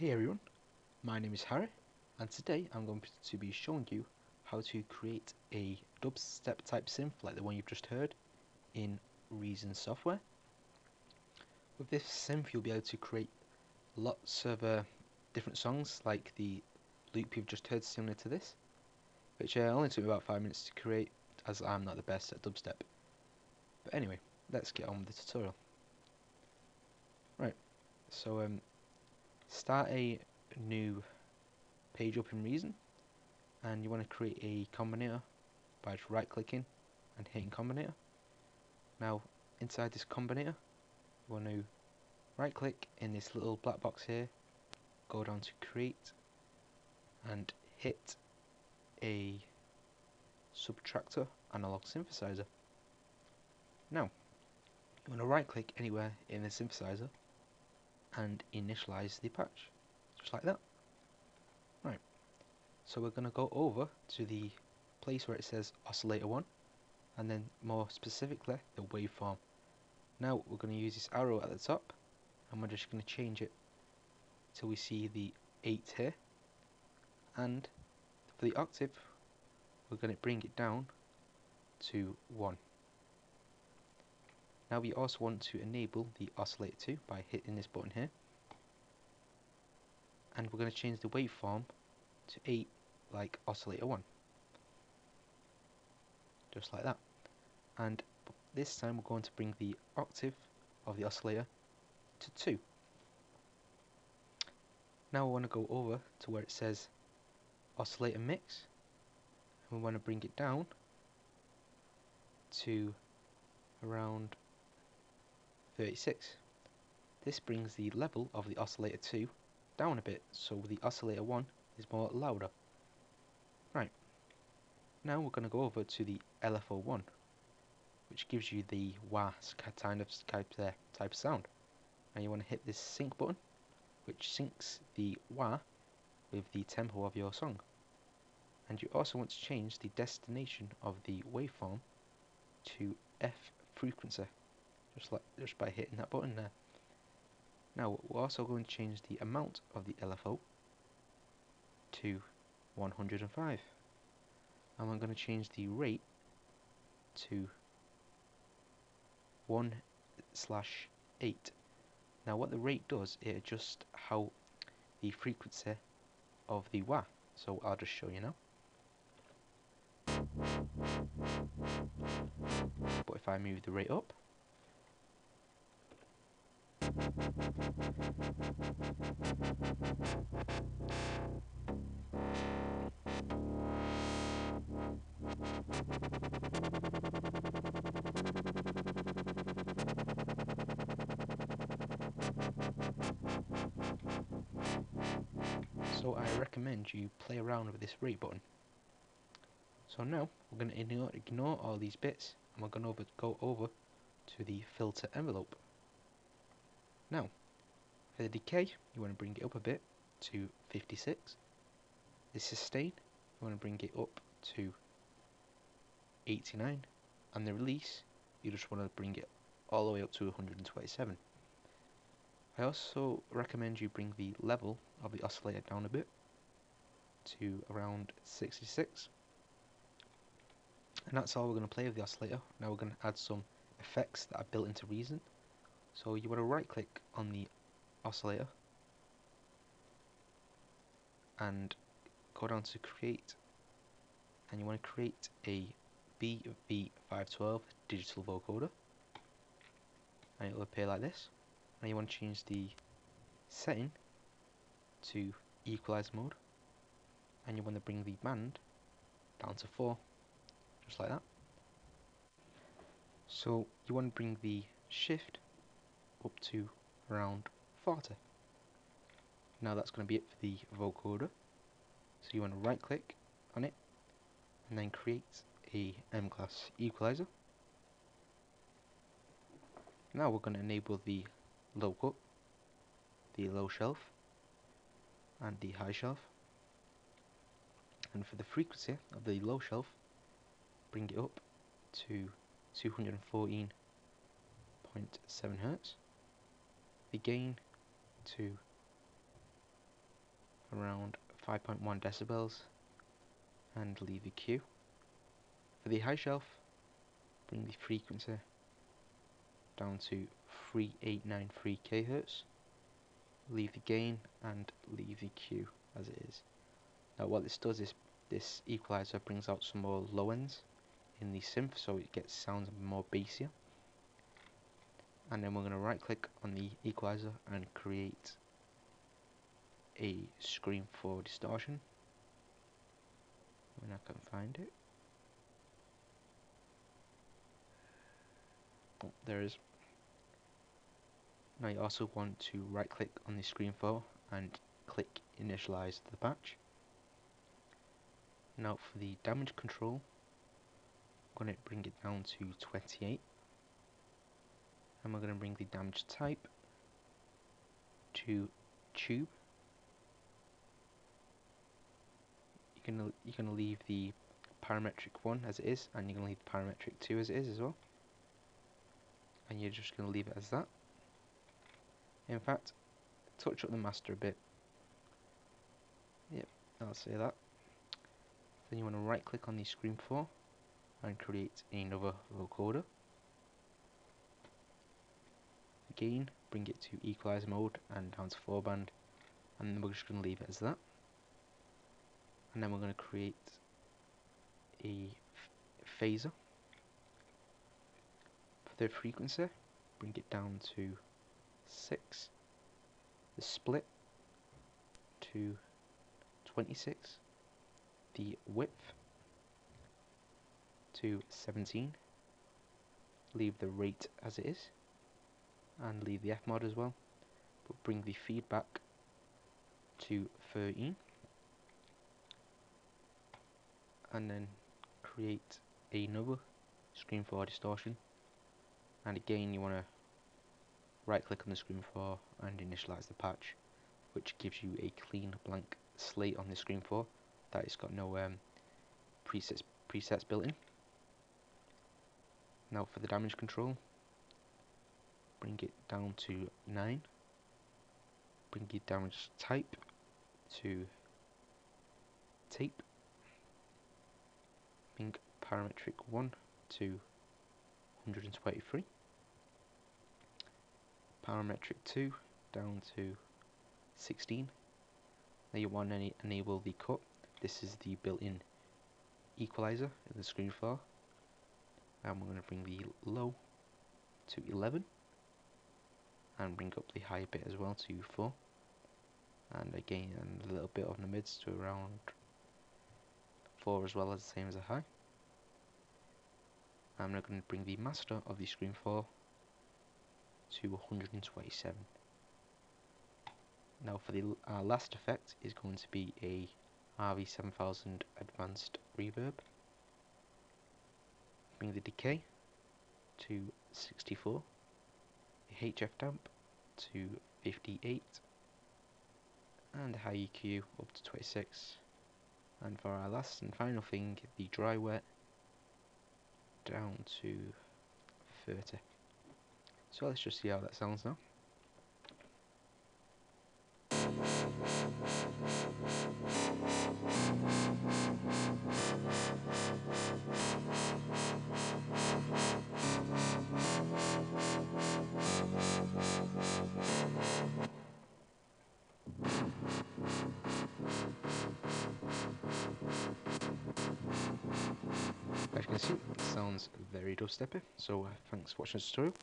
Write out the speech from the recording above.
Hey everyone, my name is Harry and today I'm going to be showing you how to create a dubstep type synth like the one you've just heard in Reason software. With this synth you'll be able to create lots of different songs like the loop you've just heard similar to this, which only took me about 5 minutes to create as I'm not the best at dubstep. But anyway, let's get on with the tutorial. Right, so start a new page up in Reason and you want to create a combinator by just right clicking and hitting combinator. Now inside this combinator you want to right click in this little black box here, go down to create and hit a subtractor analog synthesizer. Now you want to right click anywhere in the synthesizer and initialize the patch, just like that. Right, so we're going to go over to the place where it says oscillator 1 and then more specifically the waveform. Now we're going to use this arrow at the top and we're just going to change it till we see the 8 here, and for the octave we're going to bring it down to 1. Now we also want to enable the oscillator 2 by hitting this button here, and we're going to change the waveform to 8 like oscillator 1, just like that. And this time we're going to bring the octave of the oscillator to 2. Now we want to go over to where it says oscillator mix and we want to bring it down to around 36. This brings the level of the oscillator 2 down a bit, so the oscillator 1 is more louder. Right, now we're going to go over to the LFO1, which gives you the wah type of sound. Now you want to hit this sync button, which syncs the wah with the tempo of your song. And you also want to change the destination of the waveform to F frequency, just by hitting that button there. Now we're also going to change the amount of the LFO to 105, and I'm going to change the rate to 1/8. Now what the rate does, it adjusts how the frequency of the wah. So I'll just show you now. But if I move the rate up, so I recommend you play around with this rate button. So now we're going to ignore all these bits and we're going to go over to the filter envelope. Now for the decay you want to bring it up a bit to 56. The sustain you want to bring it up to 89, and the release you just want to bring it all the way up to 127. I also recommend you bring the level of the oscillator down a bit to around 66. And that's all we're going to play with the oscillator. Now we're going to add some effects that are built into Reason. So you want to right click on the oscillator and go down to create, and you want to create a BV512 digital vocoder, and it will appear like this. Now you want to change the setting to equalize mode, and you want to bring the band down to 4, just like that. So you want to bring the shift up to around 40. Now that's going to be it for the vocoder. So you want to right click on it and then create a M-class equalizer. Now we're going to enable the low cut, the low shelf and the high shelf. And for the frequency of the low shelf, bring it up to 214.7 Hz. The gain to around 5.1 decibels and leave the Q. For the high shelf, bring the frequency down to 3893 kHz, leave the gain and leave the Q as it is. Now what this does is this equalizer brings out some more low ends in the synth, so it gets sounds more bassier. And then we're going to right click on the equalizer and create a screen for distortion when I can find it. Oh, there is. Now you also want to right click on the screen for and click initialize the patch. Now for the damage control, I'm going to bring it down to 28, and we're going to bring the damage type to tube. You're going to leave the parametric 1 as it is, and you're going to leave the parametric 2 as it is as well, and you're just going to leave it as that. In fact, touch up the master a bit. Yep, I'll say that. Then you want to right click on the screen 4 and create another vocoder. Gain, bring it to equalize mode and down to 4 band, and then we're just going to leave it as that. And then we're going to create a phaser. For the frequency, bring it down to 6. The split to 26. The width to 17. Leave the rate as it is, and leave the F mod as well, but bring the feedback to 13, and then create another screen for distortion, and again you want to right click on the screen for and initialize the patch, which gives you a clean blank slate on the screen for that it's got no presets built in. Now for the damage control, bring it down to 9, bring your damage type to tape, bring parametric 1 to 123, parametric 2 down to 16. Now you want to enable the cut. This is the built-in equalizer in the screen for, and we're going to bring the low to 11 and bring up the high bit as well to 4, and again a little bit of the mids to around 4 as well, as the same as the high. I'm now going to bring the master of the screen 4 to 127. Now for the last effect is going to be a RV7000 advanced reverb. Bring the decay to 64, the HF damp to 58, and the high EQ up to 26. And for our last and final thing, the dry wet down to 30. So let's just see how that sounds now. As you can see, it sounds very dubsteppy, so thanks for watching this tutorial.